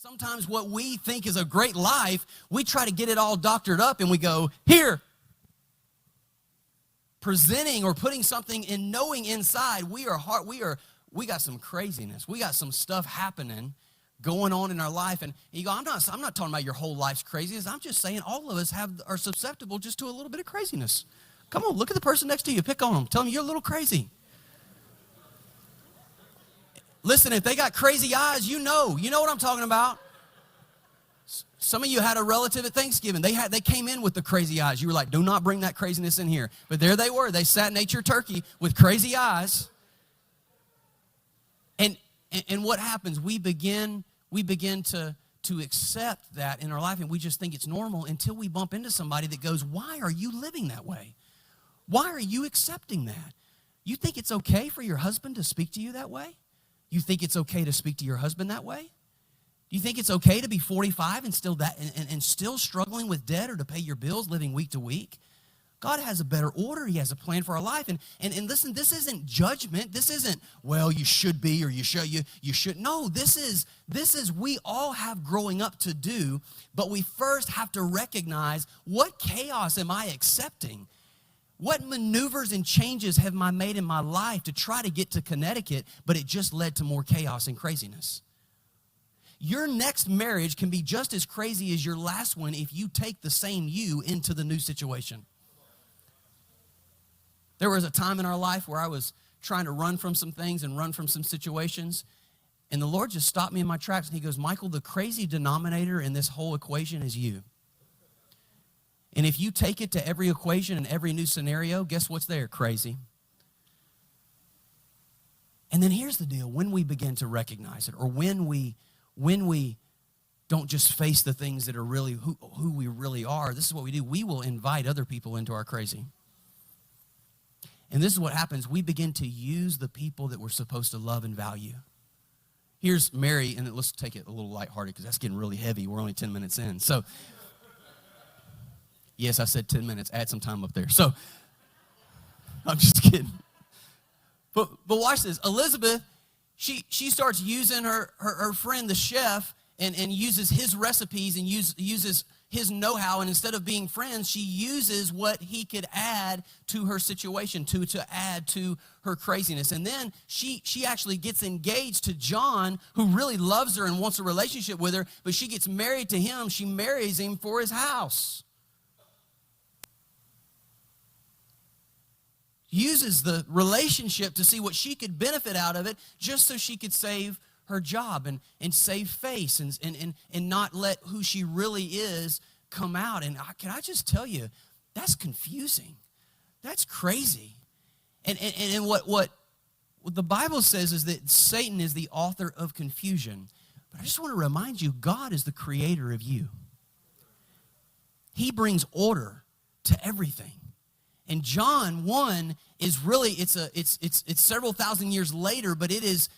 Sometimes what we think is a great life, we try to get it all doctored up and we go, here. Presenting or putting something in, knowing inside we got some craziness. We got some stuff happening going on in our life. And you go, I'm not talking about your whole life's craziness. I'm just saying all of us are susceptible just to a little bit of craziness. Come on, look at the person next to you. Pick on them. Tell them you're a little crazy. Listen, if they got crazy eyes, you know what I'm talking about. Some of you had a relative at Thanksgiving. They came in with the crazy eyes. You were like, do not bring that craziness in here. But there they were. They sat and ate your turkey with crazy eyes. And what happens? We begin to accept that in our life, and we just think it's normal until we bump into somebody that goes, why are you living that way? Why are you accepting that? You think it's okay for your husband to speak to you that way? You think it's okay to speak to your husband that way? Do you think it's okay to be 45 and still struggling with debt or to pay your bills, living week to week? God has a better order. He has a plan for our life. And listen, this isn't judgment. This isn't, well, you should be or you should. No, this is we all have growing up to do, but we first have to recognize, what chaos am I accepting? What maneuvers and changes have I made in my life to try to get to Connecticut, but it just led to more chaos and craziness? Your next marriage can be just as crazy as your last one if you take the same you into the new situation. There was a time in our life where I was trying to run from some things and run from some situations, and the Lord just stopped me in my tracks, and he goes, Michael, the crazy denominator in this whole equation is you. And if you take it to every equation and every new scenario, guess what's there? Crazy. And then here's the deal. When we begin to recognize it, or when we don't just face the things that are really who we really are, this is what we do. We will invite other people into our crazy. And this is what happens. We begin to use the people that we're supposed to love and value. Here's Mary, and let's take it a little lighthearted because that's getting really heavy. We're only 10 minutes in. So, yes, I said 10 minutes. Add some time up there. So, I'm just kidding. But watch this. Elizabeth, she starts using her friend, the chef, and uses his recipes and uses his know-how, and instead of being friends, she uses what he could add to her situation, to add to her craziness. And then she actually gets engaged to John, who really loves her and wants a relationship with her, but she gets married to him. She marries him for his house. Uses the relationship to see what she could benefit out of it, just so she could save her job and save face and not let who she really is come out. And can I just tell you, that's confusing. That's crazy. And what the Bible says is that Satan is the author of confusion. But I just want to remind you, God is the creator of you. He brings order to everything. And John 1 is really, it's several thousand years later, but it is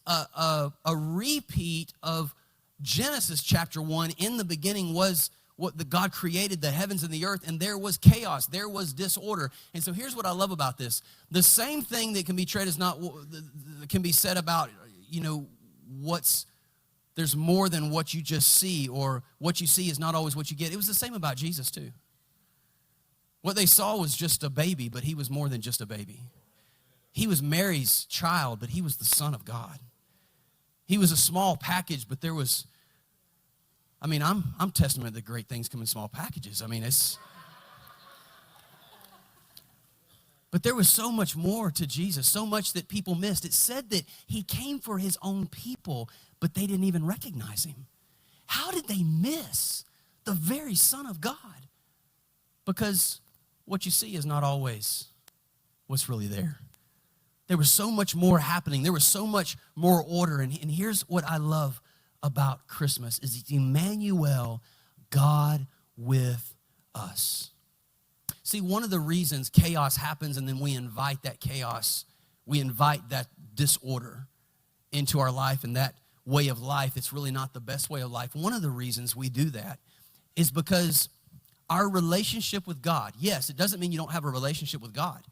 a repeat of Genesis chapter 1. In the beginning was God created the heavens and the earth, and there was chaos, there was disorder. And so here's what I love about this. The same thing that can be can be said about, there's more than what you just see, or what you see is not always what you get. It was the same about Jesus too. What they saw was just a baby, but he was more than just a baby. He was Mary's child, but he was the Son of God. He was a small package, but there was, I'm testament that great things come in small packages. But there was so much more to Jesus, so much that people missed. It said that he came for his own people, but they didn't even recognize him. How did they miss the very Son of God? Because what you see is not always what's really there. There was so much more happening. There was so much more order. And here's what I love about Christmas is Emmanuel, God with us. See, one of the reasons chaos happens and then we invite that chaos, we invite that disorder into our life and that way of life, it's really not the best way of life. One of the reasons we do that is because our relationship with God, yes, it doesn't mean you don't have a relationship with God,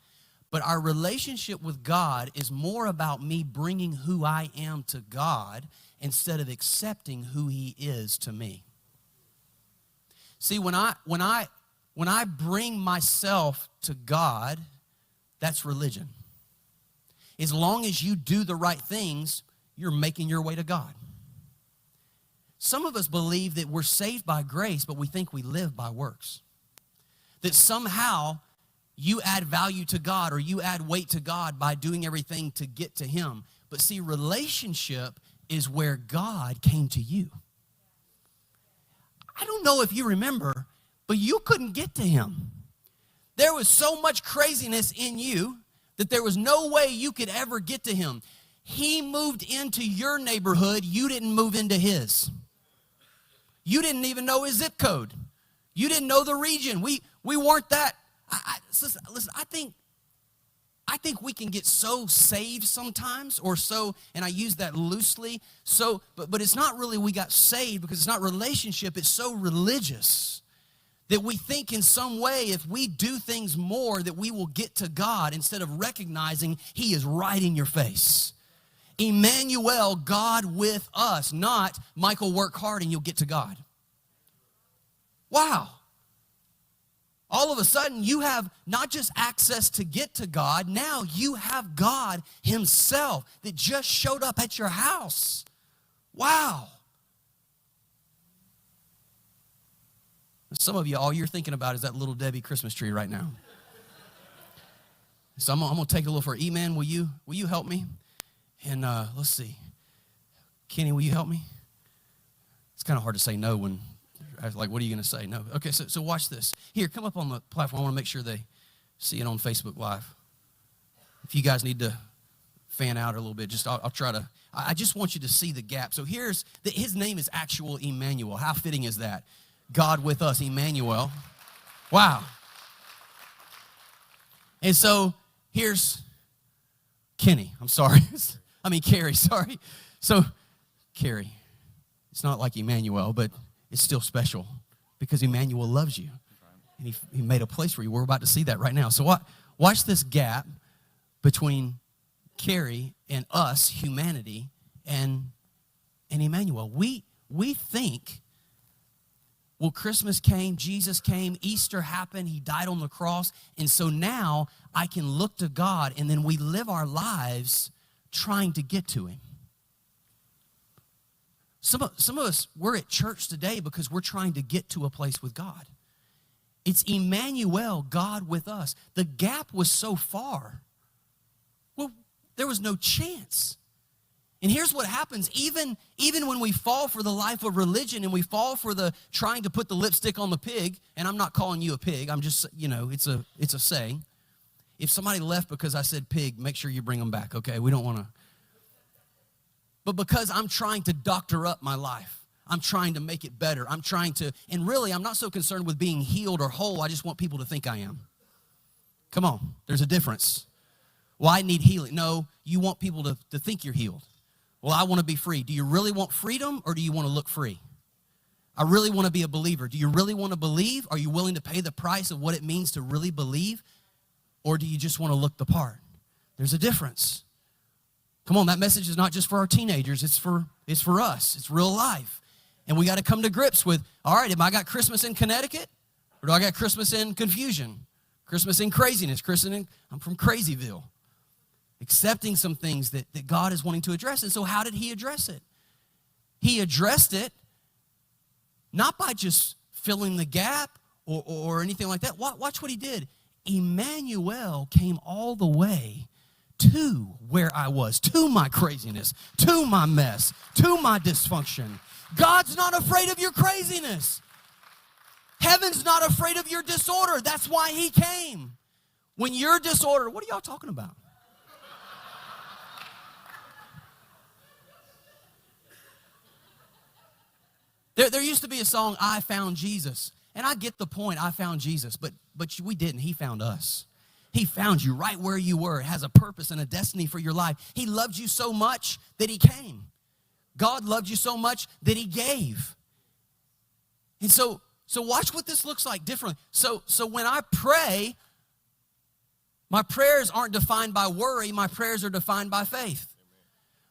But our relationship with God is more about me bringing who I am to God instead of accepting who he is to me. See, when I bring myself to God, that's religion. As long as you do the right things, you're making your way to God. Some of us believe that we're saved by grace, but we think we live by works. That somehow you add value to God or you add weight to God by doing everything to get to him. But see, relationship is where God came to you. I don't know if you remember, but you couldn't get to him. There was so much craziness in you that there was no way you could ever get to him. He moved into your neighborhood. You didn't move into his. You didn't even know his zip code. You didn't know the region. We weren't that. Listen, I think we can get so saved sometimes, or so, and I use that loosely, but it's not really we got saved because it's not relationship, it's so religious that we think in some way if we do things more that we will get to God instead of recognizing he is right in your face. Emmanuel, God with us, not Michael, work hard and you'll get to God. Wow. All of a sudden, you have not just access to get to God, now you have God himself that just showed up at your house. Wow. Some of you, all you're thinking about is that little Debbie Christmas tree right now. So I'm going to take a little for E-Man. Will you help me? And let's see. Kenny, will you help me? It's kind of hard to say no when, like, what are you going to say? No. Okay, so watch this. Here, come up on the platform. I want to make sure they see it on Facebook Live. If you guys need to fan out a little bit, I'll try to. I just want you to see the gap. So his name is actual Emmanuel. How fitting is that? God with us, Emmanuel. Wow. And so here's Kenny. I'm sorry. Carrie, sorry. So, Carrie, it's not like Emmanuel, but it's still special because Emmanuel loves you. And he made a place for you. We're about to see that right now. So watch this gap between Carrie and us, humanity, and Emmanuel. We think, well, Christmas came, Jesus came, Easter happened, he died on the cross, and so now I can look to God, and then we live our lives trying to get to him. Some of us, we're at church today because we're trying to get to a place with God. It's Emmanuel, God with us. The gap was so far. Well, there was no chance. And here's what happens, even when we fall for the life of religion and we fall for the trying to put the lipstick on the pig, and I'm not calling you a pig, I'm just, it's a saying. If somebody left because I said pig, make sure you bring them back, okay? We don't want to. But because I'm trying to doctor up my life, I'm trying to make it better, and really I'm not so concerned with being healed or whole, I just want people to think I am. Come on, there's a difference. Well, I need healing. No, you want people to think you're healed. Well, I want to be free. Do you really want freedom or do you want to look free? I really want to be a believer. Do you really want to believe? Are you willing to pay the price of what it means to really believe? Or do you just want to look the part? There's a difference. Come on, that message is not just for our teenagers. It's for us. It's real life. And we got to come to grips with, all right, have I got Christmas in Connecticut? Or do I got Christmas in confusion? Christmas in craziness? I'm from Crazyville. Accepting some things that God is wanting to address. And so how did he address it? He addressed it not by just filling the gap or anything like that. Watch what he did. Emmanuel came all the way to where I was, to my craziness, to my mess, to my dysfunction. God's not afraid of your craziness. Heaven's not afraid of your disorder. That's why he came. When you're disordered, what are y'all talking about? There used to be a song, I Found Jesus. And I get the point, I found Jesus, but we didn't. He found us. He found you right where you were. It has a purpose and a destiny for your life. He loved you so much that he came. God loved you so much that he gave. And so watch what this looks like differently. So when I pray, My prayers aren't defined by worry. My prayers are defined by faith.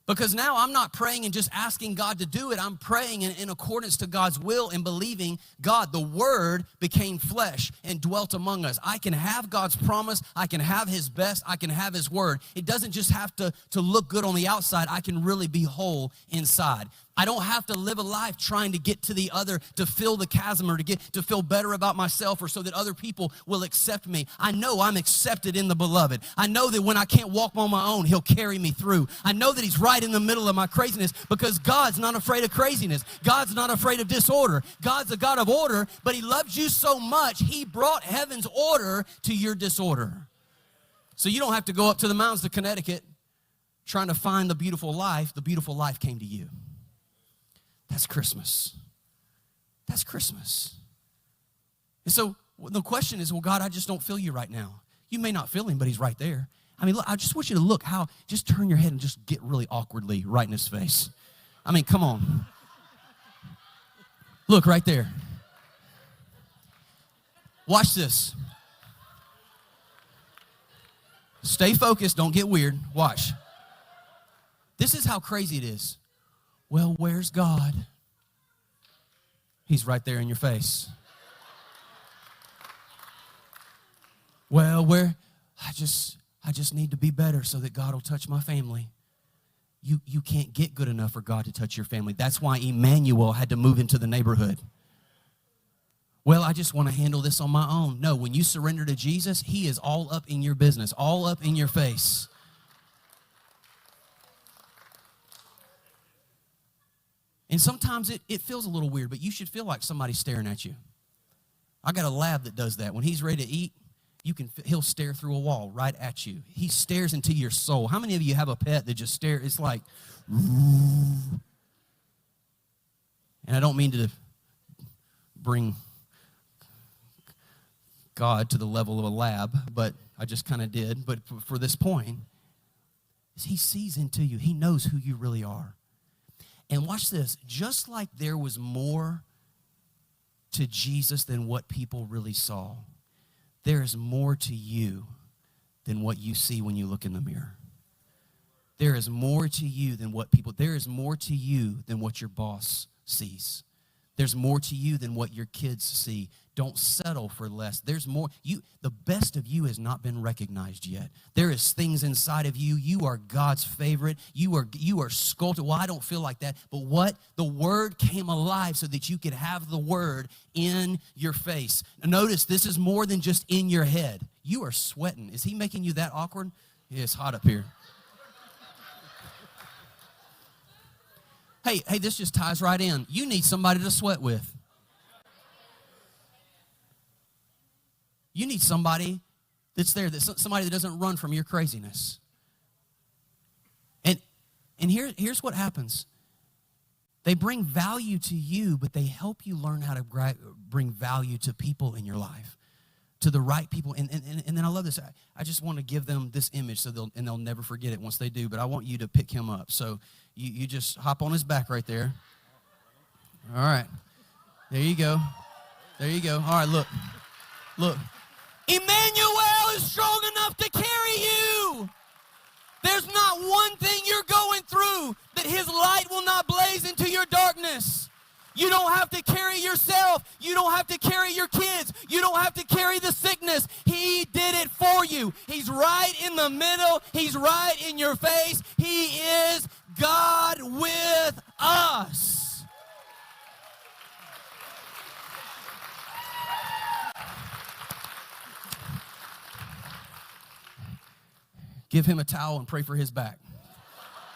Because now I'm not praying and just asking God to do it. I'm praying in accordance to God's will and believing God, the Word became flesh and dwelt among us. I can have God's promise. I can have His best. I can have His Word. It doesn't just have to look good on the outside. I can really be whole inside. I don't have to live a life trying to get to the other, to fill the chasm or to feel better about myself or so that other people will accept me. I know I'm accepted in the beloved. I know that when I can't walk on my own, He'll carry me through. I know that He's right in the middle of my craziness because God's not afraid of craziness. God's not afraid of disorder. God's a God of order, but He loves you so much, He brought heaven's order to your disorder. So you don't have to go up to the mountains of Connecticut trying to find the beautiful life. The beautiful life came to you. That's Christmas. That's Christmas. And so the question is, well, God, I just don't feel you right now. You may not feel Him, but He's right there. I mean, look, I just want you to look how, just turn your head and just get really awkwardly right in His face. I mean, come on. Look right there. Watch this. Stay focused. Don't get weird. Watch. This is how crazy it is. Well, where's God? He's right there in your face. Well, I just need to be better so that God will touch my family. You can't get good enough for God to touch your family. That's why Emmanuel had to move into the neighborhood. Well, I just want to handle this on my own. No, when you surrender to Jesus, He is all up in your business, all up in your face. And sometimes it feels a little weird, but you should feel like somebody's staring at you. I got a lab that does that. When he's ready to eat, he'll stare through a wall right at you. He stares into your soul. How many of you have a pet that just stares? It's like, and I don't mean to bring God to the level of a lab, but I just kind of did. But for this point, He sees into you. He knows who you really are. And watch this, just like there was more to Jesus than what people really saw, there is more to you than what you see when you look in the mirror. There is more to you than there is more to you than what your boss sees. There's more to you than what your kids see. Don't settle for less. There's more. The best of you has not been recognized yet. There is things inside of you. You are God's favorite. You are sculpted. Well, I don't feel like that. But what? The Word came alive so that you could have the Word in your face. Now notice, this is more than just in your head. You are sweating. Is He making you that awkward? Yeah, it's hot up here. Hey, this just ties right in. You need somebody to sweat with. You need somebody that's there, somebody that doesn't run from your craziness. And here's what happens. They bring value to you, but they help you learn how to bring value to people in your life, to the right people. And then I love this. I just want to give them this image they'll never forget it once they do, but I want you to pick him up. So you just hop on his back right there. All right. There you go. There you go. All right, look. Emmanuel is strong enough to carry you. There's not one thing you're going through that His light will not blaze into your darkness. You don't have to carry yourself. You don't have to carry your kids. You don't have to carry the sickness. He did it for you. He's right in the middle. He's right in your face. He is God with us. Give him a towel and pray for his back.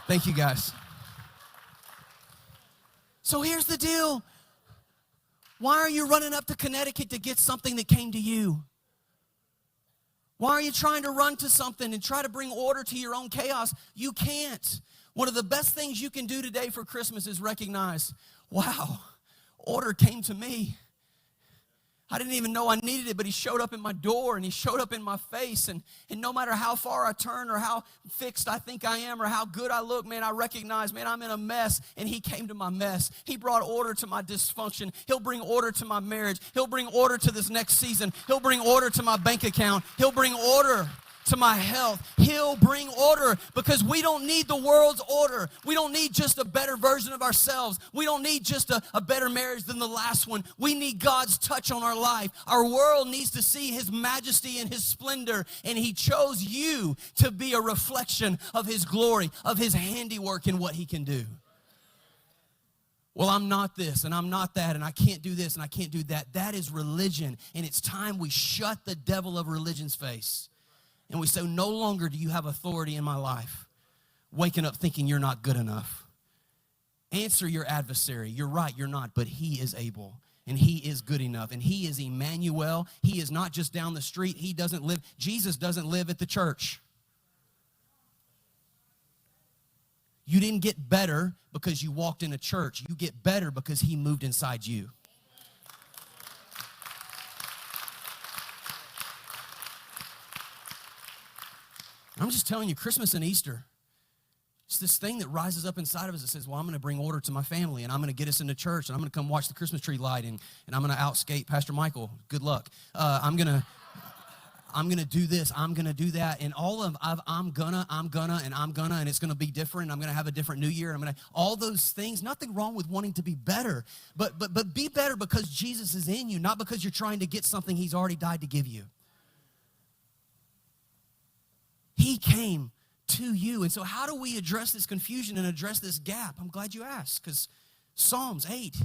Thank you, guys. So here's the deal. Why are you running up to Connecticut to get something that came to you? Why are you trying to run to something and try to bring order to your own chaos? You can't. One of the best things you can do today for Christmas is recognize, wow, order came to me. I didn't even know I needed it, but He showed up in my door and He showed up in my face. And no matter how far I turn or how fixed I think I am or how good I look, man, I recognize, man, I'm in a mess. And He came to my mess. He brought order to my dysfunction. He'll bring order to my marriage. He'll bring order to this next season. He'll bring order to my bank account. He'll bring order to my health. He'll bring order because we don't need the world's order. We don't need just a better version of ourselves. We don't need just a better marriage than the last one. We need God's touch on our life. Our world needs to see His majesty and His splendor, and He chose you to be a reflection of His glory, of His handiwork and what He can do. Well, I'm not this, and I'm not that, and I can't do this, and I can't do that. That is religion, and it's time we shut the devil of religion's face. And we say, no longer do you have authority in my life. Waking up thinking you're not good enough. Answer your adversary. You're right, you're not, but He is able, and He is good enough, and He is Emmanuel. He is not just down the street. Jesus doesn't live at the church. You didn't get better because you walked in a church. You get better because He moved inside you. I'm just telling you, Christmas and Easter, it's this thing that rises up inside of us that says, well, I'm going to bring order to my family, and I'm going to get us into church, and I'm going to come watch the Christmas tree light, and I'm going to outskate Pastor Michael. Good luck. I'm going to do this, I'm going to do that, and all of I'm gonna, and it's going to be different. I'm going to have a different new year. All those things, nothing wrong with wanting to be better, but be better because Jesus is in you, not because you're trying to get something He's already died to give you. He came to you, and so how do we address this confusion and address this gap? I'm glad you asked, because Psalms 8,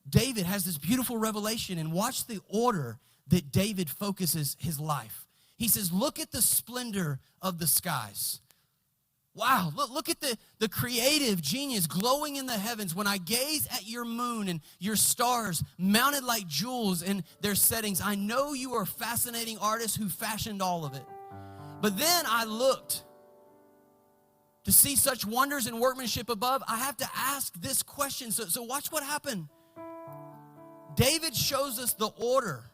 David has this beautiful revelation, and watch the order that David focuses his life. He says, look at the splendor of the skies. Wow, look at the creative genius glowing in the heavens. When I gaze at your moon and your stars mounted like jewels in their settings, I know you are a fascinating artist who fashioned all of it. But then I looked to see such wonders and workmanship above. I have to ask this question. So watch what happened. David shows us the order.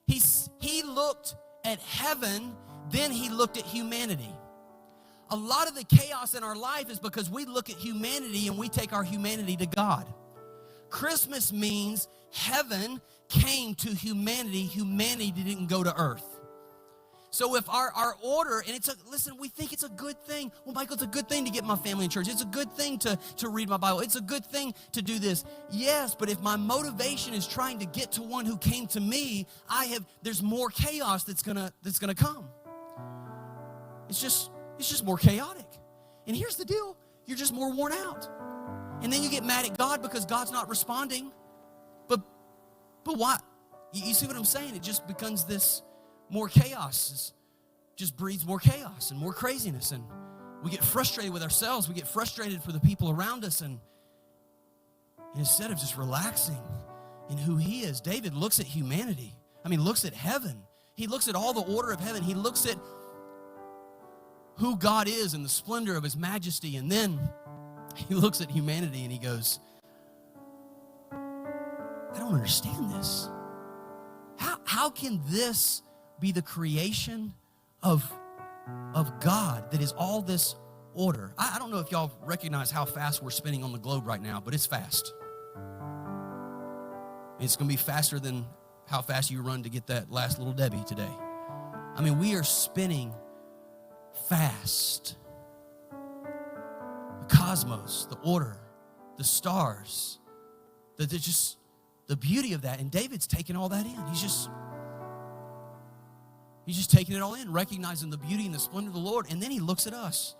He looked at heaven, then he looked at humanity. A lot of the chaos in our life is because we look at humanity and we take our humanity to God. Christmas means heaven came to humanity. Humanity didn't go to earth. So if our order, and listen, we think it's a good thing. Well, Michael, it's a good thing to get my family in church. It's a good thing to read my Bible. It's a good thing to do this. Yes, but if my motivation is trying to get to one who came to me, there's more chaos that's gonna come. It's just more chaotic. And here's the deal, you're just more worn out. And then you get mad at God because God's not responding. But why? You see what I'm saying? It just becomes this more chaos. It just breeds more chaos and more craziness. And we get frustrated with ourselves. We get frustrated for the people around us. And instead of just relaxing in who He is, David looks at humanity. Looks at heaven. He looks at all the order of heaven. He looks at who God is and the splendor of His majesty. And then he looks at humanity and he goes, I don't understand this. How can this be the creation of God that is all this order? I don't know if y'all recognize how fast we're spinning on the globe right now, but it's fast. It's going to be faster than how fast you run to get that last little Debbie today. We are spinning fast. The cosmos, the order, the stars, the beauty of that. And David's taking all that in. He's just taking it all in, recognizing the beauty and the splendor of the Lord. And then he looks at us.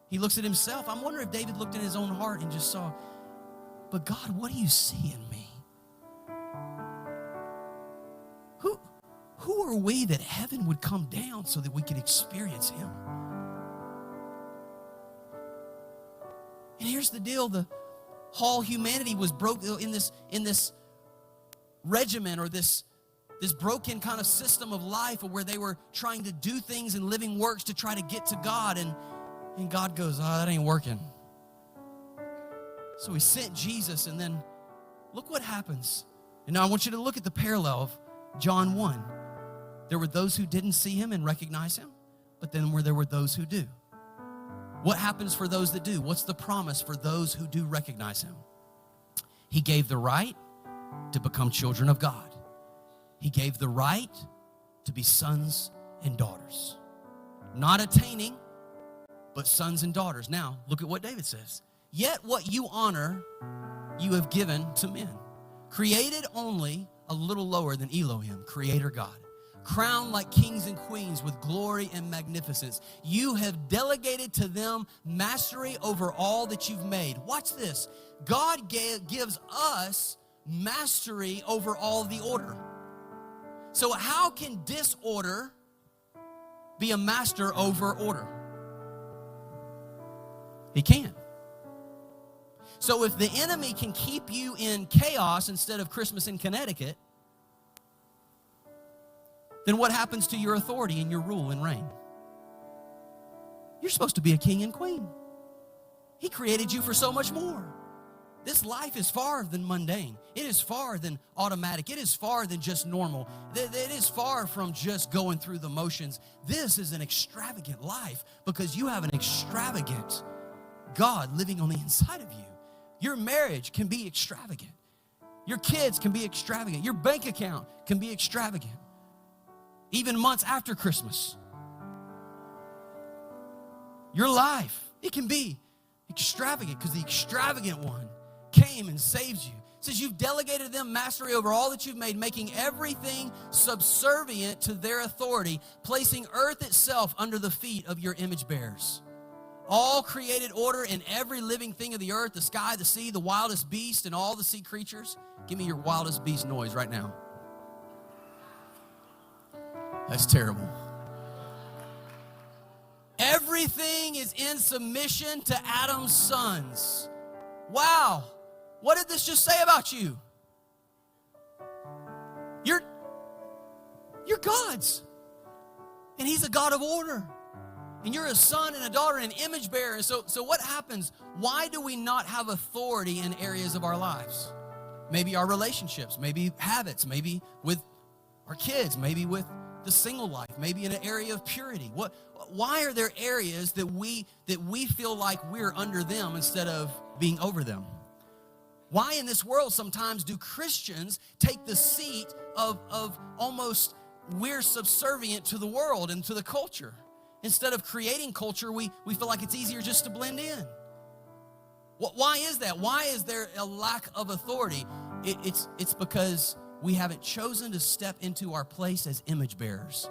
He looks at himself. I'm wondering if David looked in his own heart and just saw, but God, what do you see in me? Who are we that heaven would come down so that we could experience Him? And here's the deal. The whole humanity was broke in this regimen or this broken kind of system of life where they were trying to do things and living works to try to get to God. And God goes, that ain't working. So He sent Jesus, and then look what happens. And now I want you to look at the parallel of John 1. There were those who didn't see Him and recognize Him, but then there were those who do. What happens for those that do? What's the promise for those who do recognize Him? He gave the right to become children of God. He gave the right to be sons and daughters. not attaining, but sons and daughters. Now, look at what David says. Yet what you honor, you have given to men. Created only a little lower than Elohim, Creator God. Crowned like kings and queens with glory and magnificence. You have delegated to them mastery over all that you've made. Watch this. God gives us mastery over all the order. So how can disorder be a master over order? He can. So if the enemy can keep you in chaos instead of Christmas in Connecticut, then what happens to your authority and your rule and reign? You're supposed to be a king and queen. He created you for so much more. This life is far than mundane. It is far than automatic. It is far than just normal. It is far from just going through the motions. This is an extravagant life because you have an extravagant God living on the inside of you. Your marriage can be extravagant. Your kids can be extravagant. Your bank account can be extravagant. Even months after Christmas. Your life, it can be extravagant because the extravagant one came and saved you. It says you've delegated them mastery over all that you've made, making everything subservient to their authority, placing earth itself under the feet of your image bearers. All created order and every living thing of the earth, the sky, the sea, the wildest beast, and all the sea creatures. Give me your wildest beast noise right now. That's terrible. Everything is in submission to Adam's sons. Wow. What did this just say about you? You're God's. And he's a God of order. And you're a son and a daughter and an image bearer. And so what happens? Why do we not have authority in areas of our lives? Maybe our relationships, maybe habits, maybe with our kids, maybe with the single life, maybe in an area of purity. Why are there areas that we feel like we're under them instead of being over them? Why in this world sometimes do Christians take the seat of almost we're subservient to the world and to the culture? Instead of creating culture, we feel like it's easier just to blend in. Why is that? Why is there a lack of authority? It's because we haven't chosen to step into our place as image bearers.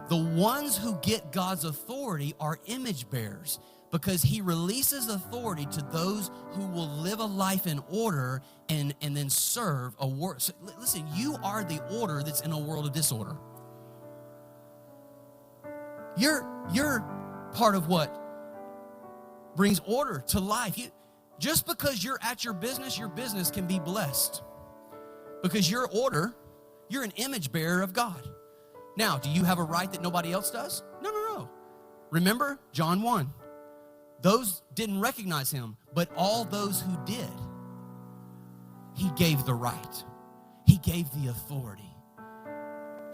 The ones who get God's authority are image bearers because he releases authority to those who will live a life in order and then serve a world. So, listen, you are the order that's in a world of disorder. You're part of what brings order to life. Just because you're at your business can be blessed. Because you're order, you're an image bearer of God. Now, do you have a right that nobody else does? No. Remember John 1. Those didn't recognize him, but all those who did, he gave the right. He gave the authority.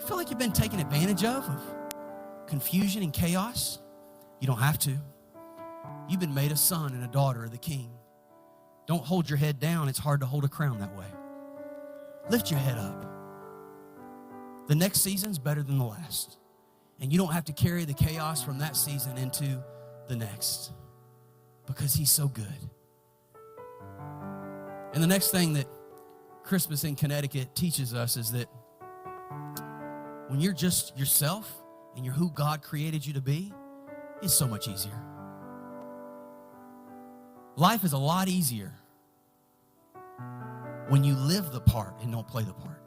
You feel like you've been taken advantage of confusion and chaos? You don't have to. You've been made a son and a daughter of the King. Don't hold your head down. It's hard to hold a crown that way. Lift your head up. The next season's better than the last. And you don't have to carry the chaos from that season into the next because he's so good. And the next thing that Christmas in Connecticut teaches us is that when you're just yourself and you're who God created you to be, it's so much easier. Life is a lot easier when you live the part and don't play the part.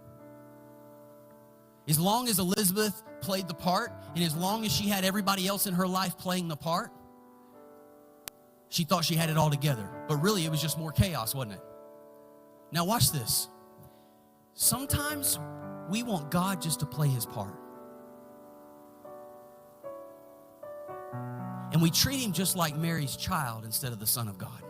As long as Elizabeth played the part, and as long as she had everybody else in her life playing the part, she thought she had it all together. But really, it was just more chaos, wasn't it? Now watch this. Sometimes we want God just to play his part. And we treat him just like Mary's child instead of the Son of God.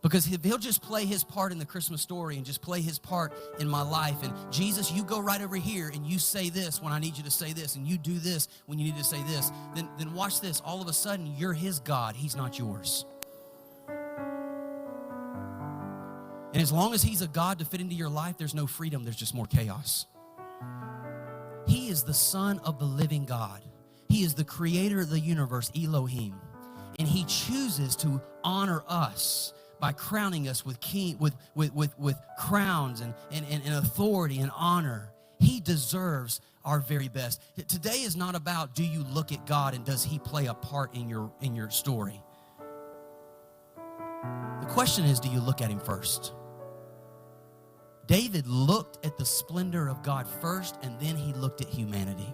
Because if he'll just play his part in the Christmas story and just play his part in my life, and Jesus, you go right over here and you say this when I need you to say this, and you do this when you need to say this, then watch this. All of a sudden, you're his God. He's not yours. And as long as he's a God to fit into your life, there's no freedom. There's just more chaos. He is the Son of the living God. He is the creator of the universe, Elohim. And he chooses to honor us by crowning us with crowns and authority and honor. He deserves our very best. Today is not about, do you look at God and does he play a part in your story? The question is, do you look at him first? David looked at the splendor of God first, and then he looked at humanity.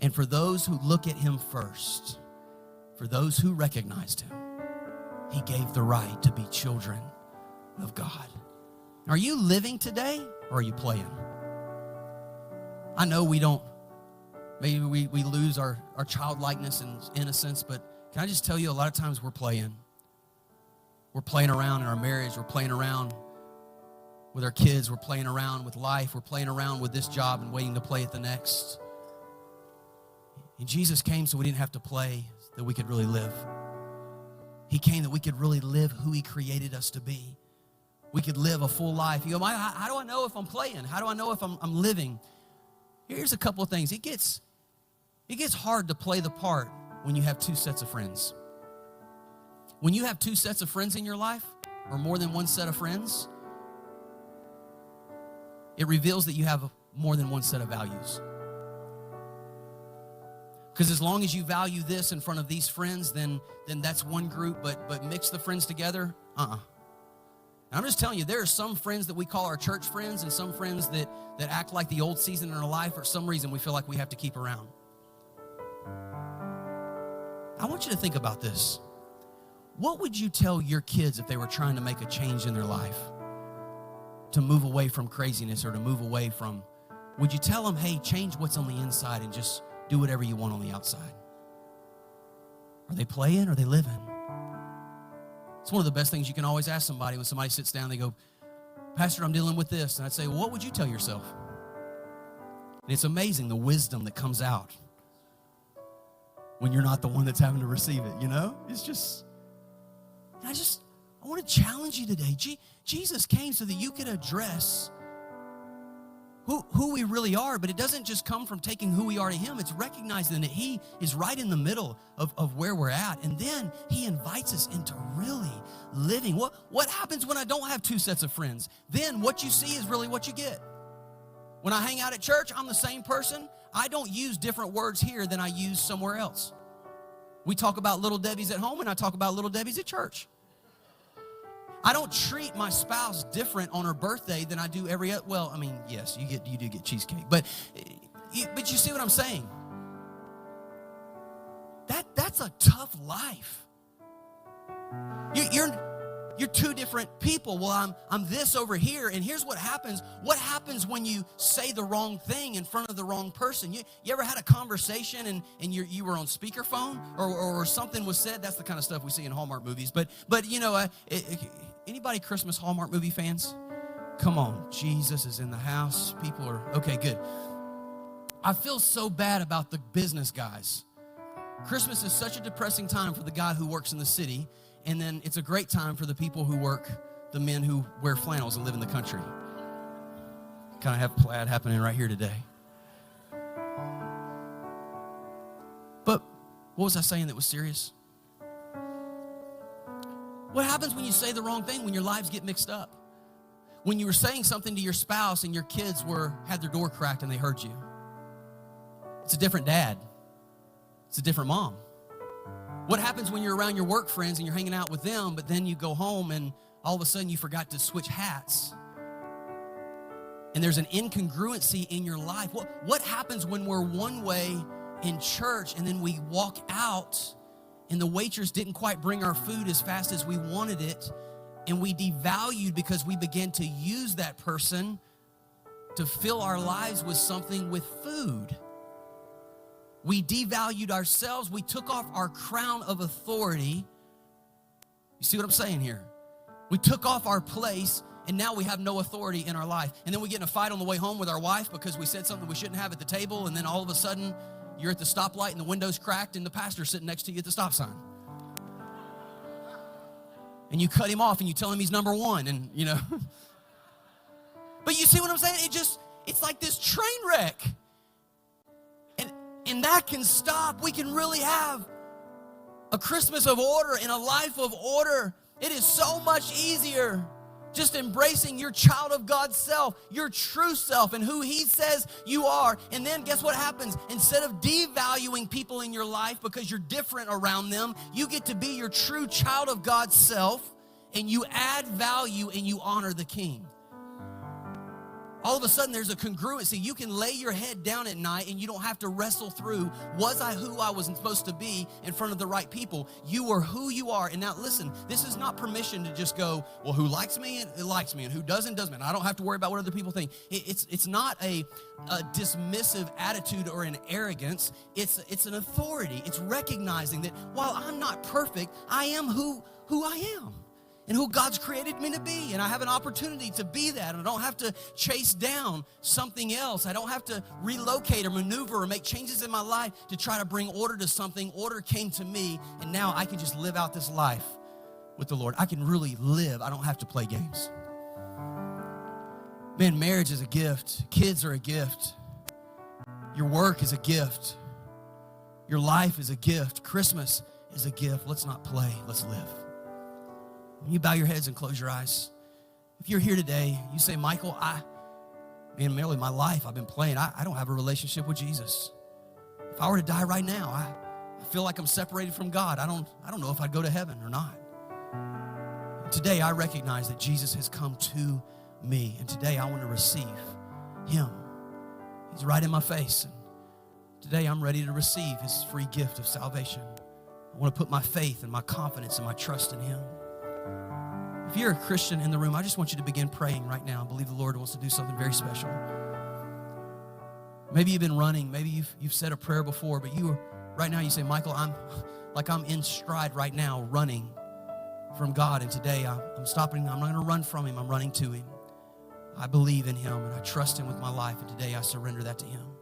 And for those who look at him first, for those who recognized him, he gave the right to be children of God. Are you living today, or are you playing? I know maybe we lose our childlikeness and innocence, but can I just tell you, a lot of times we're playing. We're playing around in our marriage. We're playing around with our kids. We're playing around with life. We're playing around with this job and waiting to play at the next. And Jesus came so we didn't have to play, that we could really live. He came that we could really live who he created us to be. We could live a full life. You go, how do I know if I'm playing? How do I know if I'm living? Here's a couple of things. It gets hard to play the part when you have two sets of friends. When you have two sets of friends in your life, or more than one set of friends, it reveals that you have more than one set of values. Because as long as you value this in front of these friends, then that's one group, but mix the friends together, And I'm just telling you, there are some friends that we call our church friends and some friends that act like the old season in our life. For some reason, we feel like we have to keep around. I want you to think about this. What would you tell your kids if they were trying to make a change in their life? To move away from craziness or to move away from, would you tell them, hey, change what's on the inside and just do whatever you want on the outside? Are they playing or are they living? It's one of the best things you can always ask somebody when somebody sits down. They go, Pastor, I'm dealing with this. And I'd say, well, what would you tell yourself? And it's amazing the wisdom that comes out when you're not the one that's having to receive it, you know? It's just, I want to challenge you today. Jesus came so that you could address who we really are, but it doesn't just come from taking who we are to him. It's recognizing that he is right in the middle of where we're at. And then he invites us into really living. What happens when I don't have two sets of friends? Then what you see is really what you get. When I hang out at church, I'm the same person. I don't use different words here than I use somewhere else. We talk about little Debbie's at home, and I talk about little Debbie's at church. I don't treat my spouse different on her birthday than I do every other. Well, I mean, yes, you do get cheesecake, but you see what I'm saying? That's a tough life. You're two different people. Well, I'm this over here, and here's what happens. What happens when you say the wrong thing in front of the wrong person? You ever had a conversation and you were on speakerphone or something was said? That's the kind of stuff we see in Hallmark movies. But you know, anybody Christmas Hallmark movie fans? Come on, Jesus is in the house. People are, okay, good. I feel so bad about the business guys. Christmas is such a depressing time for the guy who works in the city. And then it's a great time for the people who work, the men who wear flannels and live in the country. Kind of have plaid happening right here today. But what was I saying that was serious? What happens when you say the wrong thing, when your lives get mixed up? When you were saying something to your spouse and your kids had their door cracked and they heard you. It's a different dad. It's a different mom. What happens when you're around your work friends and you're hanging out with them, but then you go home and all of a sudden you forgot to switch hats? And there's an incongruency in your life. What happens when we're one way in church and then we walk out and the waitress didn't quite bring our food as fast as we wanted it, and we devalued because we began to use that person to fill our lives with something with food? We devalued ourselves. We took off our crown of authority. You see what I'm saying here? We took off our place, and now we have no authority in our life. And then we get in a fight on the way home with our wife because we said something we shouldn't have at the table, and then all of a sudden, you're at the stoplight, and the window's cracked, and the pastor's sitting next to you at the stop sign. And you cut him off, and you tell him he's number one, and, you know. But you see what I'm saying? It's like this train wreck. And that can stop. We can really have a Christmas of order and a life of order. It is so much easier just embracing your child of God's self, your true self, and who He says you are. And then guess what happens? Instead of devaluing people in your life because you're different around them, you get to be your true child of God's self, and you add value and you honor the King. All of a sudden, there's a congruency. You can lay your head down at night and you don't have to wrestle through, was I who I was supposed to be in front of the right people? You are who you are. And now listen, this is not permission to just go, well, who likes me? It likes me. And who doesn't? And I don't have to worry about what other people think. It's not a dismissive attitude or an arrogance. It's an authority. It's recognizing that while I'm not perfect, I am who I am. And who God's created me to be. And I have an opportunity to be that. And I don't have to chase down something else. I don't have to relocate or maneuver or make changes in my life to try to bring order to something. Order came to me, and now I can just live out this life with the Lord. I can really live. I don't have to play games. Man, marriage is a gift. Kids are a gift. Your work is a gift. Your life is a gift. Christmas is a gift. Let's not play. Let's live. You bow your heads and close your eyes. If you're here today, you say, Michael, Mary, my life, I've been playing. I don't have a relationship with Jesus. If I were to die right now, I feel like I'm separated from God. I don't know if I'd go to heaven or not. And today, I recognize that Jesus has come to me. And today, I want to receive Him. He's right in my face. And today, I'm ready to receive His free gift of salvation. I want to put my faith and my confidence and my trust in Him. If you're a Christian in the room, I just want you to begin praying right now. I believe the Lord wants to do something very special. Maybe you've been running. Maybe you've said a prayer before, but right now you say, Michael, I'm in stride right now running from God. And today I'm stopping. I'm not going to run from Him. I'm running to Him. I believe in Him and I trust Him with my life. And today I surrender that to Him.